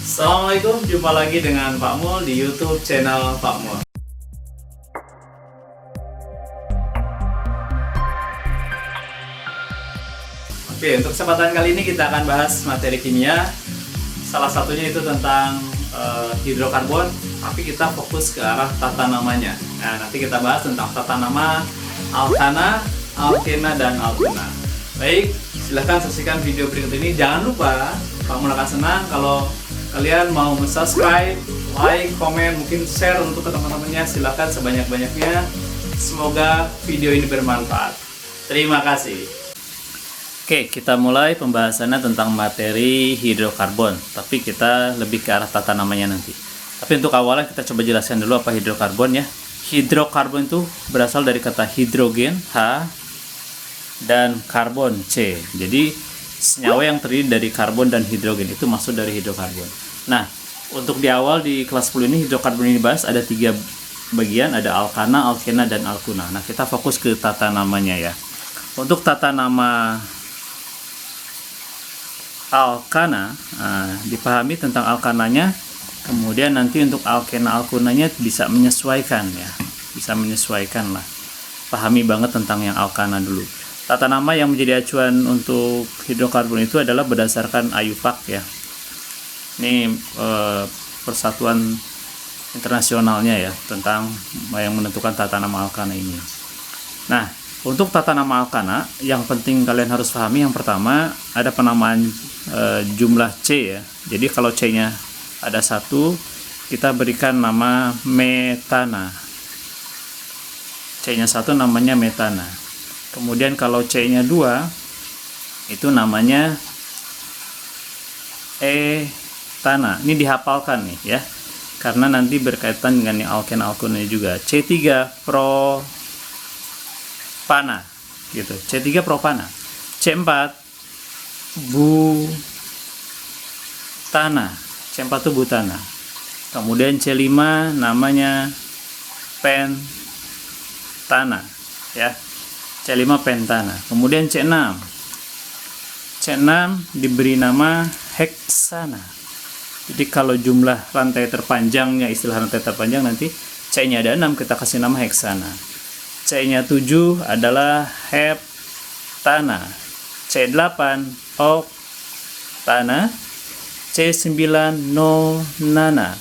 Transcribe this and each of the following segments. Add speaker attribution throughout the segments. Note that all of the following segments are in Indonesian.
Speaker 1: Assalamualaikum, jumpa lagi dengan Pak Mul di YouTube channel Pak Mul. Oke, untuk kesempatan kali ini kita akan bahas materi kimia. Salah satunya itu tentang hidrokarbon, tapi kita fokus ke arah tata namanya. Nah, nanti kita bahas tentang tata nama alkana, alkena, dan alkena. Baik, silahkan saksikan video berikut ini. Jangan lupa, Pak Mul akan senang kalau kalian mau subscribe, like, komen, mungkin share untuk ke teman-temannya. Silahkan sebanyak-banyaknya. Semoga video ini bermanfaat. Terima kasih. Oke, kita mulai pembahasannya tentang materi hidrokarbon, tapi kita lebih ke arah tata namanya nanti. Tapi untuk awalnya kita coba jelaskan dulu apa hidrokarbon ya. Hidrokarbon itu berasal dari kata hidrogen H dan karbon C. Jadi senyawa yang terdiri dari karbon dan hidrogen itu masuk dari hidrokarbon. Nah, untuk di awal di kelas 10 ini hidrokarbon ini dibahas ada 3 bagian, ada alkana, alkena, dan alkuna. Nah, kita fokus ke tata namanya ya. Untuk tata nama alkana, dipahami tentang alkananya, kemudian nanti untuk alkena alkunanya bisa menyesuaikan ya, bisa menyesuaikan lah. Pahami banget tentang yang alkana dulu. Tata nama yang menjadi acuan untuk hidrokarbon itu adalah berdasarkan IUPAC ya. Ini persatuan internasionalnya ya tentang yang menentukan tata nama alkana ini. Nah, untuk tata nama alkana yang penting kalian harus pahami, yang pertama ada penamaan jumlah C ya. Jadi kalau C-nya ada 1, kita berikan nama metana. C-nya 1 namanya metana. Kemudian kalau C-nya 2 itu namanya etana. Ini dihafalkan nih ya, karena nanti berkaitan dengan yang alkena alkuna juga. C3 propana gitu. C3 propana. C4 butana. C4 itu butana. Kemudian C5 namanya pentana ya. C5 pentana. Kemudian C6 diberi nama heksana. Jadi kalau jumlah rantai terpanjangnya, istilah rantai terpanjang nanti C-nya ada 6, kita kasih nama heksana. C-nya 7 adalah heptana. C8 oktana. C9 nonana.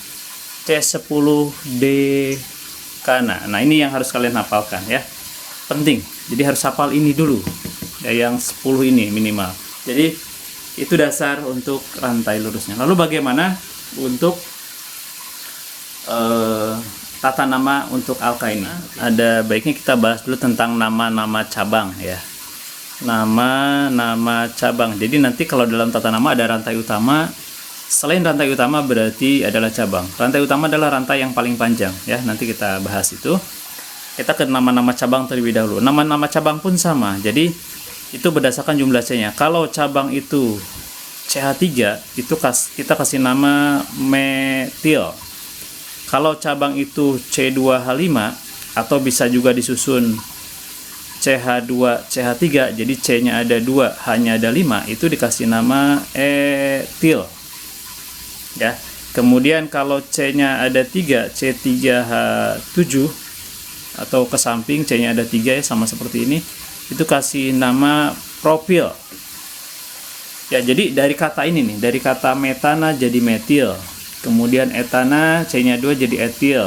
Speaker 1: C10 dekana. Nah, ini yang harus kalian hafalkan ya. Penting. Jadi harus hafal ini dulu. Ya, yang 10 ini minimal. Jadi itu dasar untuk rantai lurusnya. Lalu bagaimana untuk tata nama untuk alkaina? Ada baiknya kita bahas dulu tentang nama-nama cabang ya. Nama-nama cabang. Jadi nanti kalau dalam tata nama ada rantai utama. Selain rantai utama berarti adalah cabang. Rantai utama adalah rantai yang paling panjang ya. Nanti kita bahas itu. Kita ke nama-nama cabang terlebih dahulu. Nama-nama cabang pun sama. Jadi itu berdasarkan jumlah C-nya. Kalau cabang itu CH3, itu kita kasih nama metil. Kalau cabang itu C2H5 atau bisa juga disusun CH2 CH3, jadi C-nya ada 2, H-nya ada 5, itu dikasih nama etil. Ya. Kemudian kalau C-nya ada 3, C3H7 atau ke samping C-nya ada 3 ya, sama seperti ini, itu kasih nama propil. Ya, jadi dari kata ini nih, dari kata metana jadi metil. Kemudian etana C-nya 2 jadi etil.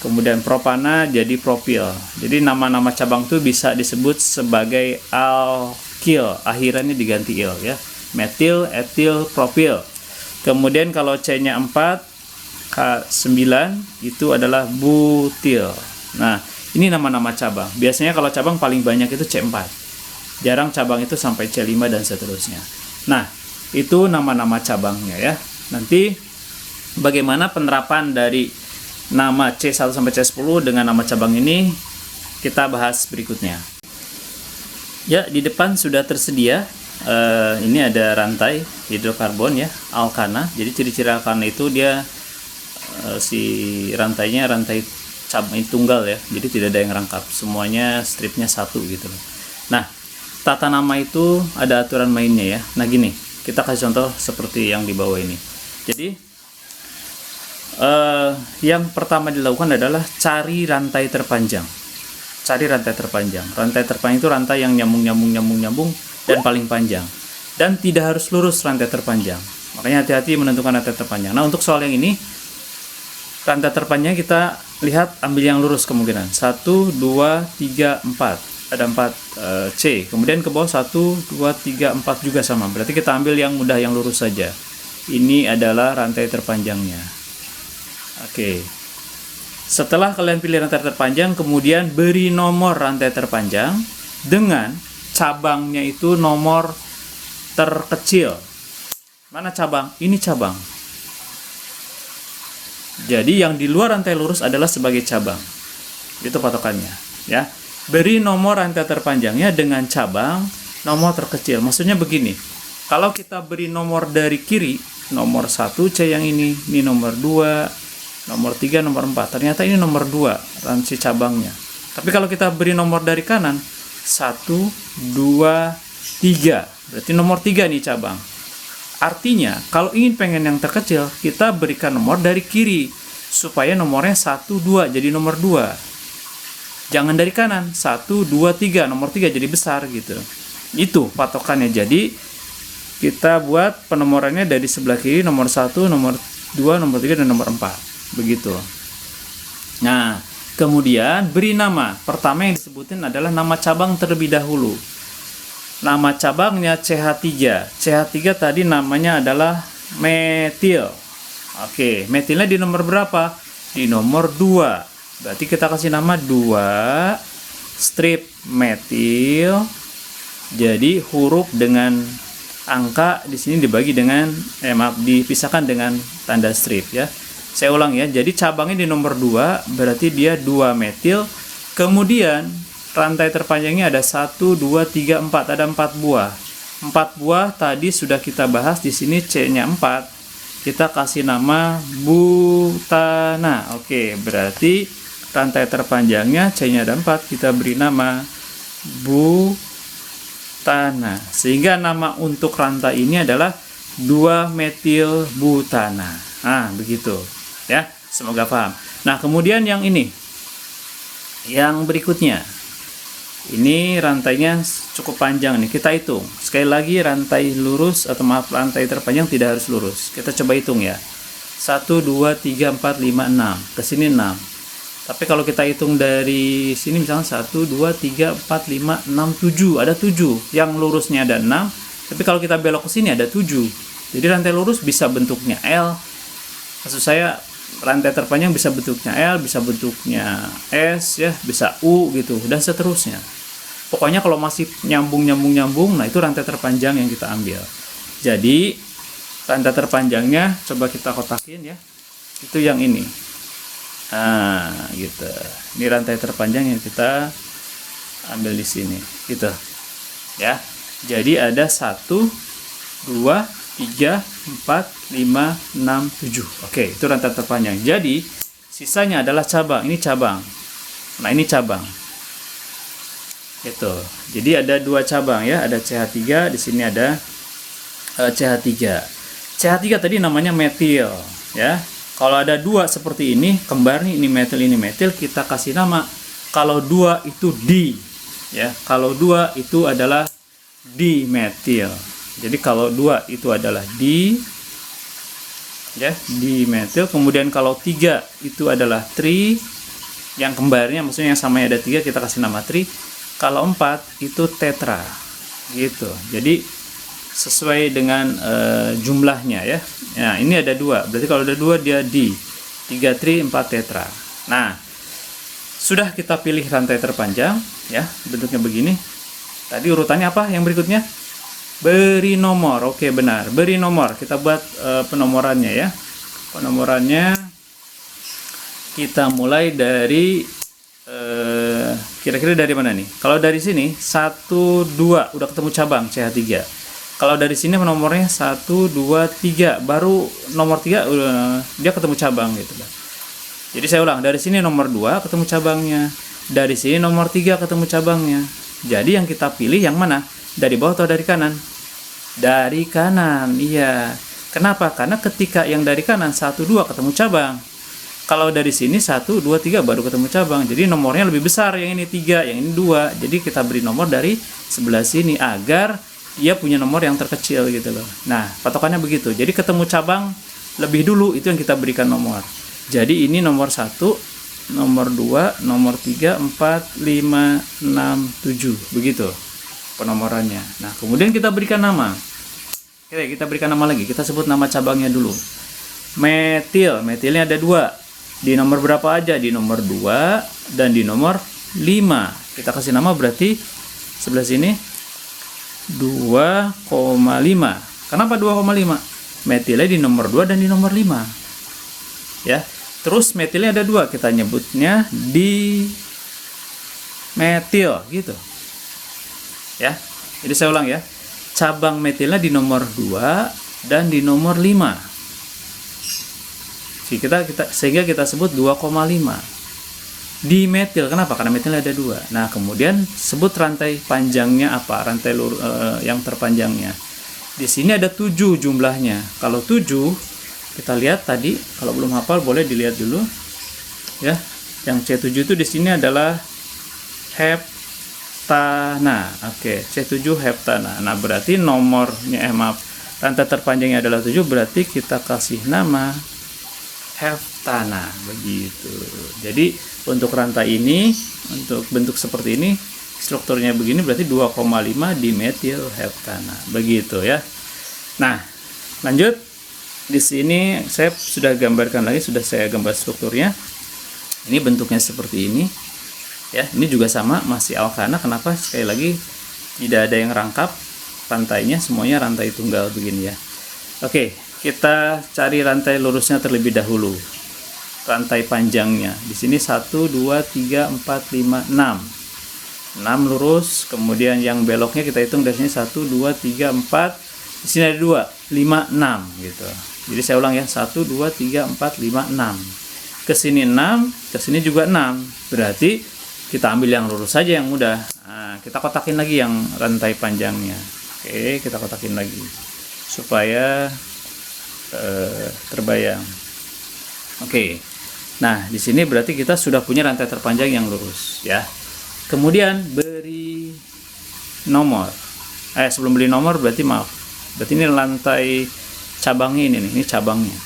Speaker 1: Kemudian propana jadi propil. Jadi nama-nama cabang itu bisa disebut sebagai alkil, akhirannya diganti il ya. Metil, etil, propil. Kemudian kalau C-nya 4, K9 itu adalah butil. Nah, ini nama-nama cabang. Biasanya kalau cabang paling banyak itu C4. Jarang cabang itu sampai C5 dan seterusnya. Nah, itu nama-nama cabangnya ya. Nanti bagaimana penerapan dari nama C1 sampai C10 dengan nama cabang ini kita bahas berikutnya. Ya, di depan sudah tersedia. Ini ada rantai hidrokarbon ya, alkana. Jadi ciri-ciri alkana itu dia si rantainya rantai cabang tunggal ya. Jadi tidak ada yang rangkap. Semuanya stripnya 1 gitu. Nah, tata nama itu ada aturan mainnya ya. Nah gini, kita kasih contoh seperti yang di bawah ini. Jadi yang pertama dilakukan adalah cari rantai terpanjang. Cari rantai terpanjang. Rantai terpanjang itu rantai yang nyambung dan paling panjang. Dan tidak harus lurus rantai terpanjang. Makanya hati-hati menentukan rantai terpanjang. Nah, untuk soal yang ini, rantai terpanjang kita lihat ambil yang lurus kemungkinan. 1, 2, 3, 4. Ada 4 C. Kemudian ke bawah 1, 2, 3, 4 juga sama. Berarti kita ambil yang mudah, yang lurus saja. Ini adalah rantai terpanjangnya. Oke. Setelah kalian pilih rantai terpanjang, kemudian beri nomor rantai terpanjang dengan cabangnya itu nomor terkecil. Mana cabang? Ini cabang. Jadi yang di luar rantai lurus adalah sebagai cabang. Itu patokannya, ya. Beri nomor rantai terpanjangnya dengan cabang nomor terkecil. Maksudnya begini. Kalau kita beri nomor dari kiri, nomor 1 C yang ini nomor 2, nomor 3, nomor 4. Ternyata ini nomor 2 rantai cabangnya. Tapi kalau kita beri nomor dari kanan, 1, 2, 3. Berarti nomor 3 nih cabang. Artinya, kalau ingin pengen yang terkecil, kita berikan nomor dari kiri. Supaya nomornya 1, 2 jadi nomor 2. Jangan dari kanan, 1, 2, 3. Nomor 3 jadi besar gitu. Itu patokannya. Jadi, kita buat penomorannya dari sebelah kiri, nomor 1, nomor 2, nomor 3, dan nomor 4. Begitu. Nah, kemudian beri nama. Pertama yang disebutin adalah nama cabang terlebih dahulu. Nama cabangnya CH3. CH3 tadi namanya adalah metil. Oke, metilnya di nomor berapa? Di nomor 2. Berarti kita kasih nama 2 strip metil. Jadi huruf dengan angka di sini dibagi dengan dipisahkan dengan tanda strip ya. Saya ulang ya, jadi cabangnya di nomor 2, berarti dia 2 metil. Kemudian rantai terpanjangnya ada 1, 2, 3, 4, ada 4 buah. 4 buah tadi sudah kita bahas, di sini C-nya 4. Kita kasih nama butana. Oke, berarti rantai terpanjangnya C-nya ada 4, kita beri nama butana. Sehingga nama untuk rantai ini adalah 2 metil butana. Nah, begitu. Ya, semoga paham. Nah, kemudian yang ini, yang berikutnya, ini rantainya cukup panjang nih. Kita hitung. Sekali lagi, rantai lurus atau rantai terpanjang tidak harus lurus. Kita coba hitung ya. 1, 2, 3, 4, 5, 6. Ke sini 6. Tapi kalau kita hitung dari sini misalnya 1, 2, 3, 4, 5, 6, 7. Ada 7. Yang lurusnya ada 6. Tapi kalau kita belok ke sini ada 7. Jadi rantai lurus bisa bentuknya L. Maksud saya rantai terpanjang bisa bentuknya L, bisa bentuknya S ya, bisa U gitu dan seterusnya. Pokoknya kalau masih nyambung, nah itu rantai terpanjang yang kita ambil. Jadi rantai terpanjangnya coba kita kotakin ya. Itu yang ini. Nah, gitu. Ini rantai terpanjang yang kita ambil di sini, gitu. Ya. Jadi ada 1, 2, 3, 4, 5, 6, 7. Oke, itu rantai terpanjang. Jadi, sisanya adalah cabang. Ini cabang. Nah, ini cabang. Gitu. Jadi ada 2 cabang ya, ada CH3, di sini ada CH3. CH3 tadi namanya metil, ya. Kalau ada 2 seperti ini, kembar nih, ini metil, kita kasih nama. Kalau 2 itu di, ya. Kalau 2 itu adalah dimetil. Jadi kalau 2 itu adalah di, ya, dimetil. Kemudian kalau 3 itu adalah tri, yang kembarnya maksudnya yang samanya ada 3 kita kasih nama tri. Kalau 4 itu tetra, gitu. Jadi sesuai dengan jumlahnya ya. Nah, ini ada 2. Berarti kalau ada 2 dia di. 3 tri, 4 tetra. Nah, sudah kita pilih rantai terpanjang ya, bentuknya begini. Tadi urutannya apa yang berikutnya? Beri nomor. Oke, benar. Beri nomor. Kita buat penomorannya ya. Penomorannya kita mulai dari kira-kira dari mana nih? Kalau dari sini 1, 2 udah ketemu cabang CH3. Kalau dari sini nomornya 1, 2, 3, baru nomor 3 dia ketemu cabang gitu. Jadi saya ulang, dari sini nomor 2 ketemu cabangnya, dari sini nomor 3 ketemu cabangnya. Jadi yang kita pilih yang mana? Dari bawah atau dari kanan? Dari kanan, iya. Kenapa? Karena ketika yang dari kanan 1, 2 ketemu cabang. Kalau dari sini 1, 2, 3 baru ketemu cabang. Jadi nomornya lebih besar, yang ini 3, yang ini 2. Jadi kita beri nomor dari sebelah sini agar dia punya nomor yang terkecil gitu loh. Nah, patokannya begitu. Jadi ketemu cabang lebih dulu, itu yang kita berikan nomor. Jadi ini nomor 1, nomor 2, nomor 3, 4, 5, 6, 7. Begitu penomorannya. Nah, kemudian kita berikan nama. Oke, kita berikan nama lagi. Kita sebut nama cabangnya dulu. Metil. Metilnya ada 2. Di nomor berapa aja? Di nomor 2 dan di nomor 5. Kita kasih nama berarti sebelah sini 2,5. Kenapa 2,5? Metilnya di nomor 2 dan di nomor 5. Ya. Terus metilnya ada 2, kita nyebutnya di metil gitu. Ya. Jadi saya ulang ya. Cabang metilnya di nomor 2 dan di nomor 5. Sehingga kita sebut 2,5. Di metil, kenapa? Karena metilnya ada 2. Nah, kemudian sebut rantai panjangnya apa? Rantai yang terpanjangnya. Di sini ada 7 jumlahnya. Kalau 7, kita lihat tadi, kalau belum hafal boleh dilihat dulu. Ya. Yang C7 itu di sini adalah heptana. Oke, C7 heptana. Nah, berarti nomornya rantai terpanjangnya adalah 7, berarti kita kasih nama heftana, begitu. Jadi untuk rantai ini, untuk bentuk seperti ini, strukturnya begini, berarti 2,5 dimetil heftana, begitu ya. Nah, lanjut. Di sini saya sudah gambarkan lagi, sudah saya gambar strukturnya. Ini bentuknya seperti ini. Ya, ini juga sama, masih alkana. Kenapa? Sekali lagi tidak ada yang rangkap rantainya, semuanya rantai tunggal begini ya. Oke. Kita cari rantai lurusnya terlebih dahulu. Rantai panjangnya. Di sini 1, 2, 3, 4, 5, 6. 6 lurus. Kemudian yang beloknya kita hitung dari sini 1, 2, 3, 4. Di sini ada 2, 5, 6 gitu. Jadi saya ulang ya. 1, 2, 3, 4, 5, 6. Ke sini 6, ke sini juga 6. Berarti kita ambil yang lurus saja yang mudah. Nah, kita kotakin lagi yang rantai panjangnya. Oke, kita kotakin lagi. Supaya terbayang. Oke. Nah, di sini berarti kita sudah punya rantai terpanjang yang lurus ya. Kemudian beri nomor. Sebelum beri nomor berarti maaf. Berarti ini rantai cabangnya ini cabangnya.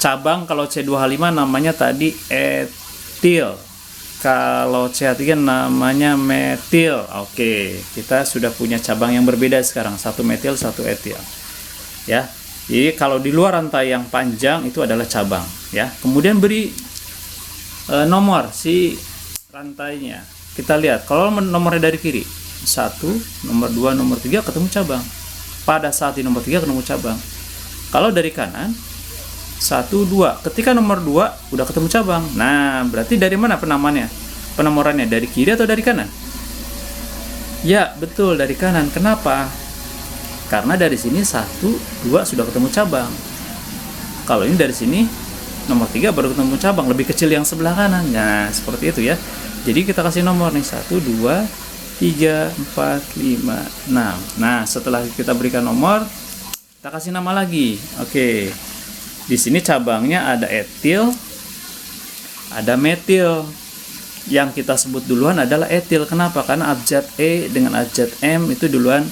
Speaker 1: Cabang kalau C2H5 namanya tadi etil. Kalau CH3 namanya metil. Oke, kita sudah punya cabang yang berbeda sekarang. 1 metil, 1 etil. Ya. Jadi kalau di luar rantai yang panjang itu adalah cabang ya. Kemudian beri nomor si rantainya. Kita lihat kalau nomornya dari kiri 1, nomor 2, nomor 3 ketemu cabang. Pada saat di nomor 3 ketemu cabang. Kalau dari kanan 1, 2. Ketika nomor 2 udah ketemu cabang. Nah, berarti dari mana penamannya? Penomorannya dari kiri atau dari kanan? Ya, betul dari kanan. Kenapa? Karena dari sini 1, 2 sudah ketemu cabang. Kalau ini dari sini nomor 3 baru ketemu cabang, lebih kecil yang sebelah kanan. Nah, seperti itu ya. Jadi kita kasih nomor nih 1, 2, 3, 4, 5, 6. Nah, setelah kita berikan nomor, kita kasih nama lagi. Oke. Di sini cabangnya ada etil, ada metil. Yang kita sebut duluan adalah etil. Kenapa? Karena abjad E dengan abjad M itu duluan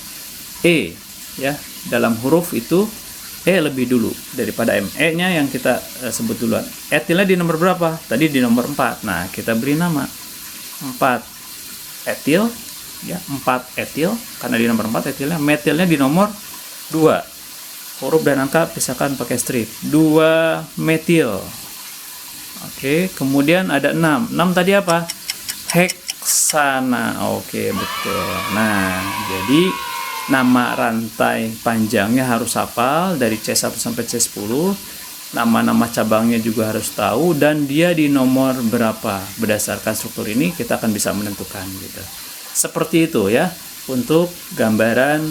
Speaker 1: E. Ya, dalam huruf itu E lebih dulu daripada M. E-nya yang kita sebut duluan. Etilnya di nomor berapa? Tadi di nomor 4. Nah, kita beri nama 4 etil ya, 4 etil karena di nomor 4 etilnya. Metilnya di nomor 2. Huruf dan angka pisahkan pakai strip. 2 metil. Oke, kemudian ada 6. 6 tadi apa? Heksana. Oke, betul. Nah, jadi nama rantai panjangnya harus hafal dari C1 sampai C10. Nama-nama cabangnya juga harus tahu dan dia di nomor berapa. Berdasarkan struktur ini kita akan bisa menentukan gitu. Seperti itu ya untuk gambaran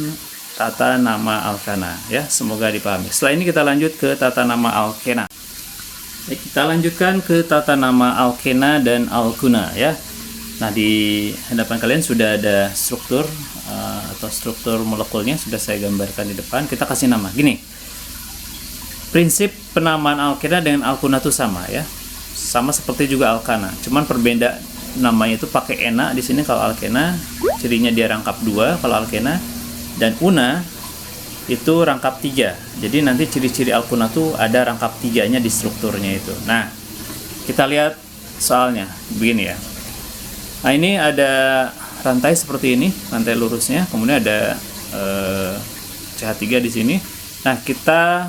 Speaker 1: tata nama alkana ya. Semoga dipahami. Setelah ini kita lanjut ke tata nama alkena. Baik, kita lanjutkan ke tata nama alkena dan alkuna ya. Nah, di hadapan kalian sudah ada struktur atau struktur molekulnya sudah saya gambarkan di depan. Kita kasih nama gini. Prinsip penamaan alkena dengan alkuna itu sama ya, sama seperti juga alkana, cuman perbeda namanya itu pakai ena di sini kalau alkena, cirinya dia rangkap 2 kalau alkena, dan una itu rangkap 3. Jadi nanti ciri-ciri alkuna tuh ada rangkap 3-nya di strukturnya itu. Nah, kita lihat soalnya begini ya. Nah, ini ada rantai seperti ini, rantai lurusnya, kemudian ada CH3 di sini. Nah, kita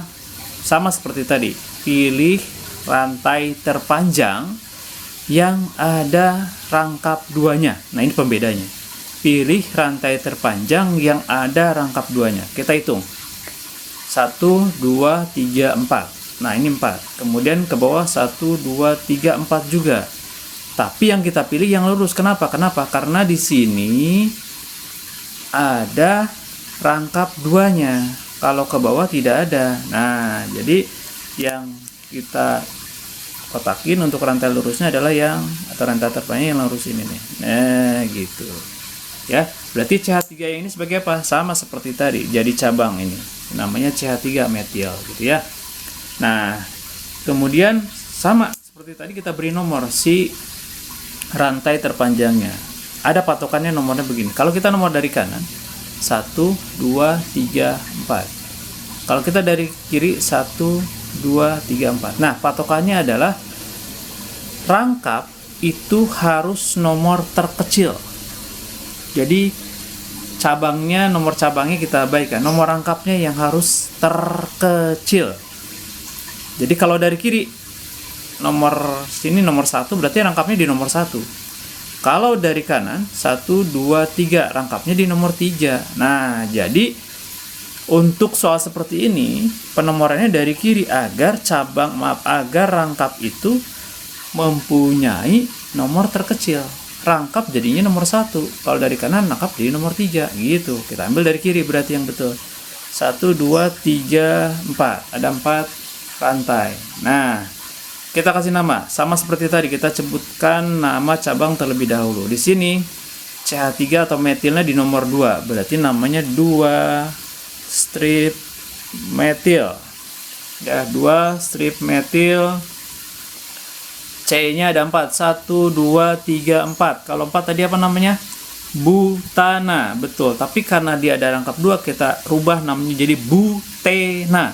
Speaker 1: sama seperti tadi, pilih rantai terpanjang yang ada rangkap 2-nya. Nah, ini pembedanya. Pilih rantai terpanjang yang ada rangkap 2-nya. Kita hitung. 1, 2, 3, 4. Nah, ini 4. Kemudian ke bawah 1, 2, 3, 4 juga. Tapi yang kita pilih yang lurus. Kenapa? Karena di sini ada rangkap 2-nya. Kalau ke bawah tidak ada. Nah, jadi yang kita kotakin untuk rantai lurusnya adalah yang, atau rantai terpanjang yang lurus ini nih. Nah, gitu. Ya, berarti CH3 yang ini sebagai apa? Sama seperti tadi, jadi cabang ini. Namanya CH3 metil gitu ya. Nah, kemudian sama seperti tadi kita beri nomor si rantai terpanjangnya. Ada patokannya, nomornya begini. Kalau kita nomor dari kanan 1, 2, 3, 4. Kalau kita dari kiri 1, 2, 3, 4. Nah, patokannya adalah rangkap itu harus nomor terkecil. Jadi cabangnya, nomor cabangnya kita abaikan, nomor rangkapnya yang harus terkecil. Jadi kalau dari kiri nomor sini nomor 1, berarti rangkapnya di nomor 1. Kalau dari kanan 1, 2, 3, rangkapnya di nomor 3. Nah, jadi untuk soal seperti ini penomorannya dari kiri agar agar rangkap itu mempunyai nomor terkecil. Rangkap jadinya nomor 1. Kalau dari kanan rangkap jadi nomor 3 gitu. Kita ambil dari kiri berarti yang betul. 1, 2, 3, 4. Ada 4 rantai. Nah, kita kasih nama sama seperti tadi, kita sebutkan nama cabang terlebih dahulu. Di sini CH3 atau metilnya di nomor 2, berarti namanya 2 strip metil. Ya, 2 strip metil. C-nya ada 4. 1, 2, 3, 4. Kalau 4 tadi apa namanya? Butana. Betul, tapi karena dia ada rangkap 2, kita rubah namanya jadi butena.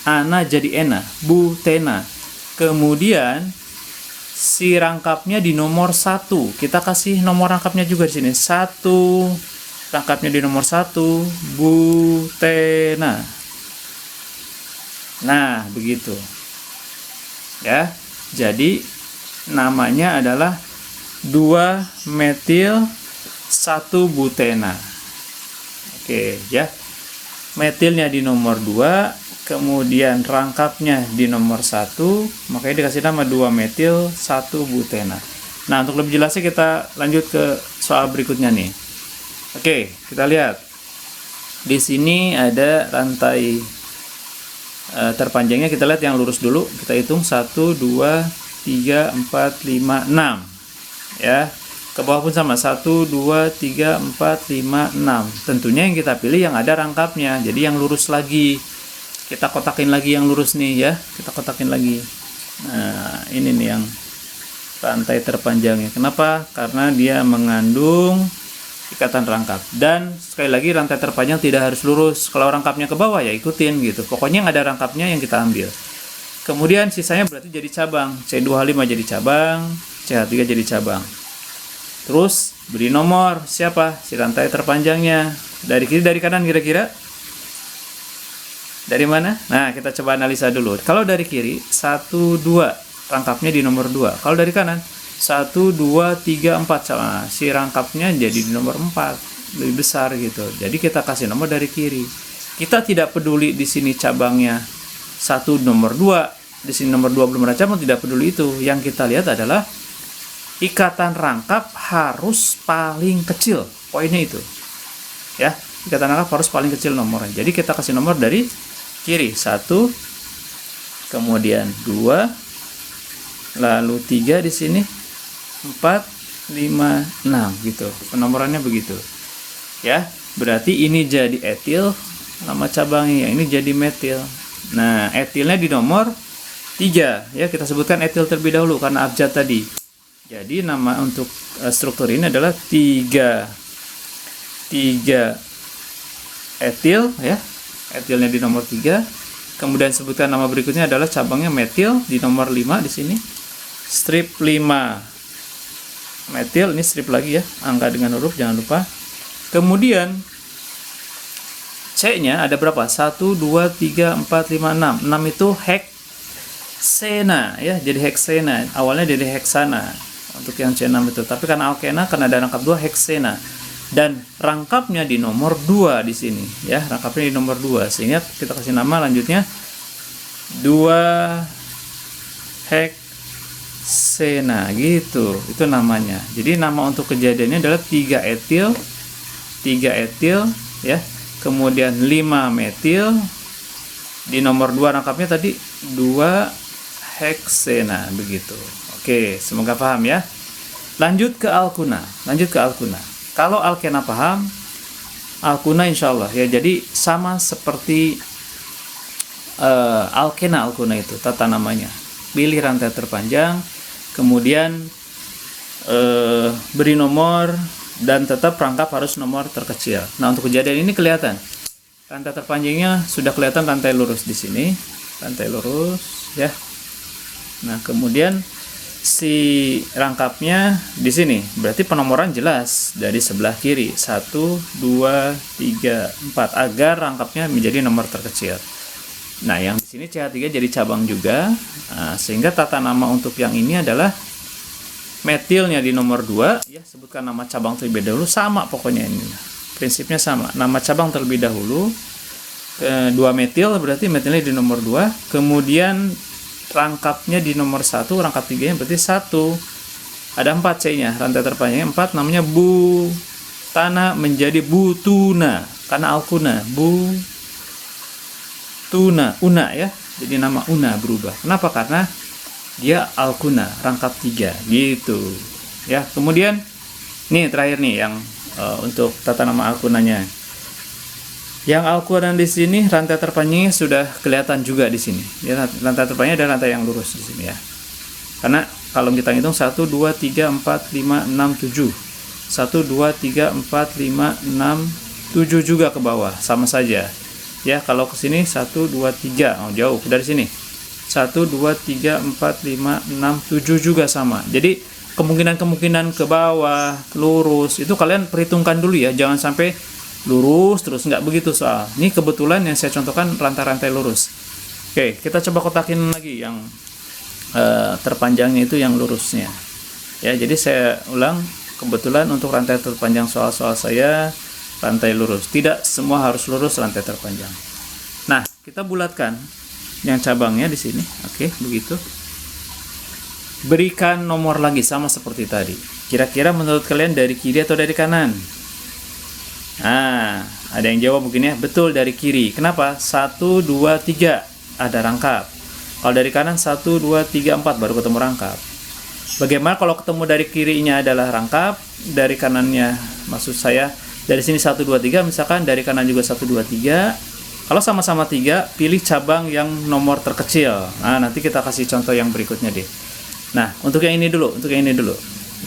Speaker 1: Ana jadi ena, butena. Kemudian si rangkapnya di nomor 1. Kita kasih nomor rangkapnya juga di sini. 1, rangkapnya di nomor 1, butena. Nah, begitu. Ya. Jadi namanya adalah 2 metil 1 butena. Oke, ya. Metilnya di nomor 2. Kemudian rangkapnya di nomor 1, makanya dikasih nama 2 metil 1 butena. Nah, untuk lebih jelasnya kita lanjut ke soal berikutnya nih. Oke, kita lihat. Di sini ada rantai terpanjangnya, kita lihat yang lurus dulu. Kita hitung 1, 2, 3, 4, 5, 6. Ya. Ke bawah pun sama, 1, 2, 3, 4, 5, 6. Tentunya yang kita pilih yang ada rangkapnya. Jadi yang lurus lagi. Kita kotakin lagi yang lurus nih ya, kita kotakin lagi. Nah, ini nih yang rantai terpanjangnya. Kenapa? Karena dia mengandung ikatan rangkap. Dan sekali lagi rantai terpanjang tidak harus lurus. Kalau rangkapnya ke bawah ya ikutin gitu. Pokoknya yang ada rangkapnya yang kita ambil. Kemudian sisanya berarti jadi cabang. C25 jadi cabang, CH3 jadi cabang. Terus beri nomor siapa? Si rantai terpanjangnya. Dari kiri, dari kanan kira-kira? Dari mana? Nah, kita coba analisa dulu. Kalau dari kiri, 1, 2. Rangkapnya di nomor 2. Kalau dari kanan, 1, 2, 3, 4. Nah, si rangkapnya jadi di nomor 4. Lebih besar gitu. Jadi kita kasih nomor dari kiri. Kita tidak peduli di sini cabangnya 1 nomor 2. Di sini nomor 2 belum ada cabang, tidak peduli itu. Yang kita lihat adalah ikatan rangkap harus paling kecil. Poinnya itu. Ya, ikatan rangkap harus paling kecil nomornya. Jadi kita kasih nomor dari kiri 1, kemudian 2, lalu 3 di sini, 4, 5, 6 gitu. Penomorannya begitu. Ya, berarti ini jadi etil, nama cabangnya, ini jadi metil. Nah, etilnya di nomor 3 ya, kita sebutkan etil terlebih dahulu karena abjad tadi. Jadi nama untuk struktur ini adalah 3 etil ya. Etilnya di nomor 3. Kemudian sebutkan nama berikutnya adalah cabangnya metil di nomor 5 di sini. Strip 5 metil, ini strip lagi ya, angka dengan huruf jangan lupa. Kemudian C-nya ada berapa? 1 2 3 4 5 6. 6 itu heksena ya, jadi heksena. Awalnya dari heksana untuk yang C6 itu. Tapi karena alkena karena ada rangkap 2 heksena. Dan rangkapnya di nomor 2 di sini ya, rangkapnya di nomor 2 sehingga kita kasih nama lanjutnya 2 heksena gitu. Itu namanya. Jadi nama untuk kejadiannya adalah 3 etil ya. Kemudian 5 metil di nomor 2 rangkapnya tadi 2 heksena begitu. Oke, semoga paham ya. Lanjut ke alkuna. Kalau alkena paham, alkuna insya Allah ya. Jadi sama seperti alkena itu tata namanya. Pilih rantai terpanjang, kemudian beri nomor dan tetap rangkap harus nomor terkecil. Nah, untuk kejadian ini kelihatan rantai terpanjangnya sudah kelihatan rantai lurus di sini, rantai lurus ya. Nah, kemudian si rangkapnya di sini, berarti penomoran jelas dari sebelah kiri 1 2 3 4 agar rangkapnya menjadi nomor terkecil. Nah, yang di sini CH3 jadi cabang juga. Nah, sehingga tata nama untuk yang ini adalah metilnya di nomor 2 ya, sebutkan nama cabang terlebih dahulu, sama pokoknya ini. Prinsipnya sama. Nama cabang terlebih dahulu 2 metil, berarti metilnya di nomor 2. Kemudian rangkapnya di nomor 1, rangkap 3-nya berarti 1. Ada 4 C-nya, rantai terpanjangnya 4, namanya butana menjadi butuna karena alkuna. Butuna, una ya. Jadi nama una berubah. Kenapa? Karena dia alkuna, rangkap 3 gitu ya. Kemudian nih terakhir nih yang untuk tata nama alkunanya. Yang alkuna di sini rantai terpanjangnya sudah kelihatan juga di sini. Ya, rantai terpanjangnya ada rantai yang lurus di sini ya. Karena kalau kita hitung 1 2 3 4 5 6 7. 1 2 3 4 5 6 7 juga ke bawah, sama saja. Ya, kalau ke sini 1 2 3, oh jauh dari sini. 1 2 3 4 5 6 7 juga sama. Jadi kemungkinan ke bawah, lurus itu kalian perhitungkan dulu ya. Jangan sampai lurus terus, nggak begitu soal. Ini kebetulan yang saya contohkan rantai-rantai lurus. Oke, kita coba kotakin lagi yang terpanjangnya itu yang lurusnya. Ya, jadi saya ulang, kebetulan untuk rantai terpanjang soal-soal saya rantai lurus. Tidak semua harus lurus rantai terpanjang. Nah, kita bulatkan yang cabangnya di sini. Oke, begitu. Berikan nomor lagi sama seperti tadi. Kira-kira menurut kalian dari kiri atau dari kanan? Nah, ada yang jawab begini ya, betul dari kiri. Kenapa? 1 2 3 ada rangkap. Kalau dari kanan 1 2 3 4 baru ketemu rangkap. Bagaimana kalau ketemu dari kirinya adalah rangkap, dari kanannya maksud saya dari sini 1 2 3, misalkan dari kanan juga 1 2 3. Kalau sama-sama 3, pilih cabang yang nomor terkecil. Nah, nanti kita kasih contoh yang berikutnya deh. Nah, untuk yang ini dulu,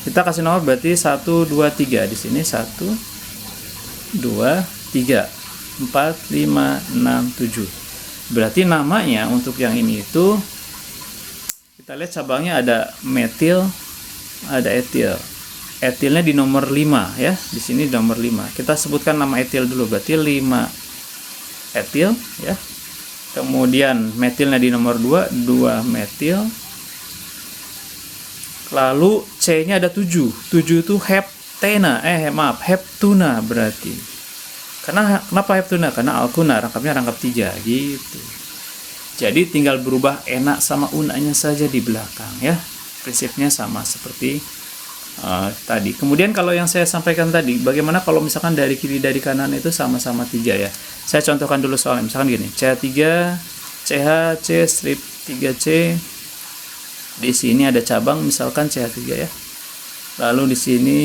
Speaker 1: kita kasih nomor berarti 1 2 3 di sini 1 2 3 4 5 6 7. Berarti namanya untuk yang ini itu kita lihat cabangnya ada metil, ada etil. Etilnya di nomor 5 ya. Di sini nomor 5. Kita sebutkan nama etil dulu, berarti 5 etil ya. Kemudian metilnya di nomor 2, 2 metil. Lalu C-nya ada 7. 7 itu heptuna berarti. Kenapa heptuna? Karena alkuna, rangkapnya rangkap 3 gitu. Jadi tinggal berubah enak sama unanya saja di belakang ya. Prinsipnya sama seperti tadi. Kemudian kalau yang saya sampaikan tadi, bagaimana kalau misalkan dari kiri dari kanan itu sama-sama 3 ya. Saya contohkan dulu soalnya, misalkan gini, CH3, CH, C, strip 3C. Di sini ada cabang misalkan CH3 ya. Lalu di sini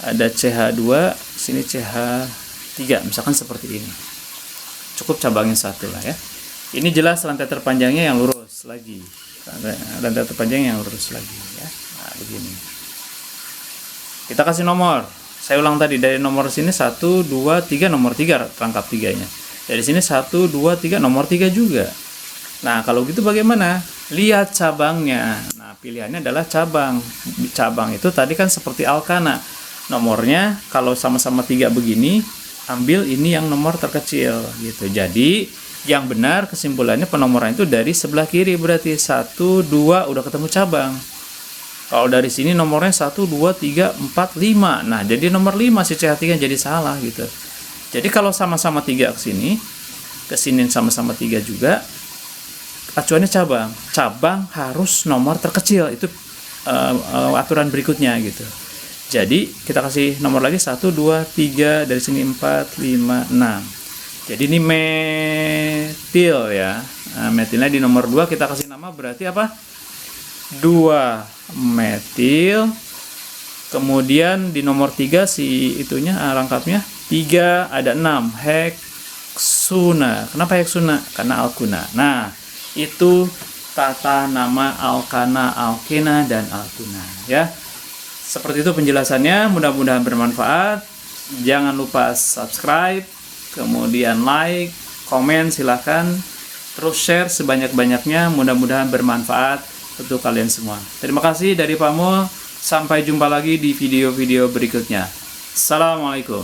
Speaker 1: ada CH2, sini CH3, misalkan seperti ini. cukup cabangin satu lah ya. Ini jelas rantai terpanjangnya yang lurus lagi, rantai terpanjang yang lurus lagi ya. Nah begini, kita kasih nomor. Saya ulang tadi, dari nomor sini 1, 2, 3, nomor 3 rangkap 3-nya. Dari sini 1, 2, 3, nomor 3 juga. Nah kalau gitu bagaimana? Lihat cabangnya. Nah pilihannya adalah cabang. Cabang itu tadi kan seperti alkana. Nomornya kalau sama-sama 3 begini, ambil ini yang nomor terkecil gitu. Jadi yang benar kesimpulannya penomoran itu dari sebelah kiri, berarti 1, 2 udah ketemu cabang. Kalau dari sini nomornya 1, 2, 3, 4, 5. Nah jadi nomor 5 si CH3 jadi salah gitu. Jadi kalau sama-sama 3 ke sini sama-sama 3 juga, acuannya cabang. Cabang harus nomor terkecil, itu aturan berikutnya gitu. Jadi kita kasih nomor lagi 1, 2, 3, dari sini 4, 5, 6. Jadi ini metil ya. Nah, metilnya di nomor 2 kita kasih nama berarti apa? 2 metil. Kemudian di nomor 3 si itunya rangkapnya 3 ada 6 heksuna. Kenapa heksuna? Karena alkuna. Nah, itu tata nama alkana, alkena dan alkuna ya. Seperti itu penjelasannya, mudah-mudahan bermanfaat. Jangan lupa subscribe, kemudian like, komen silahkan, terus share sebanyak-banyaknya, mudah-mudahan bermanfaat untuk kalian semua. Terima kasih dari Pak Mul, sampai jumpa lagi di video-video berikutnya. Assalamualaikum.